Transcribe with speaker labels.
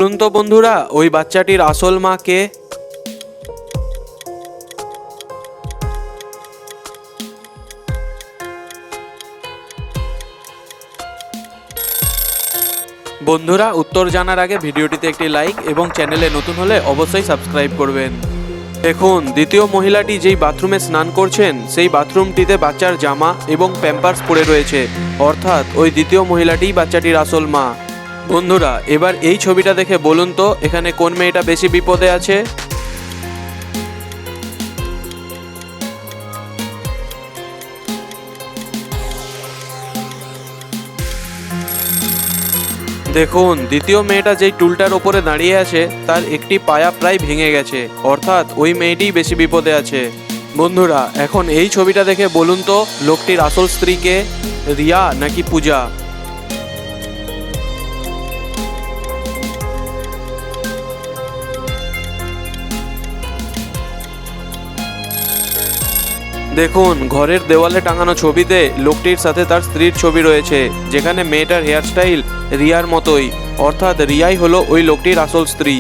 Speaker 1: বলুন তো বন্ধুরা, ওই বাচ্চাটির আসল মা কে? বন্ধুরা, উত্তর জানার আগে ভিডিওটিতে একটি লাইক এবং চ্যানেলে নতুন হলে অবশ্যই সাবস্ক্রাইব করবেন। দেখুন, দ্বিতীয় মহিলাটি যেই বাথরুমে স্নান করছেন সেই বাথরুমটিতে বাচ্চার জামা এবং প্যাম্পার্স পড়ে রয়েছে, অর্থাৎ ওই দ্বিতীয় মহিলাটিই বাচ্চাটির আসল মা। বন্ধুরা, এবার এই ছবিটা দেখে বলুন তো এখানে কোন মেয়েটা বেশি বিপদে আছে? দেখুন, দ্বিতীয় মেয়েটা যেই টুলটার ওপরে দাঁড়িয়ে আছে তার একটি পায়া প্রায় ভেঙে গেছে, অর্থাৎ ওই মেয়েটিই বেশি বিপদে আছে। বন্ধুরা, এখন এই ছবিটা দেখে বলুন তো লোকটির আসল স্ত্রী কে, রিয়া নাকি পূজা? দেখুন, ঘরের দেওয়ালে টাঙানো ছবিতে লোকটির সাথে তার স্ত্রীর ছবি রয়েছে, যেখানে মেয়েটার হেয়ারস্টাইল রিয়ার মতোই, অর্থাৎ রিয়াই হলো ওই লোকটির আসল স্ত্রী।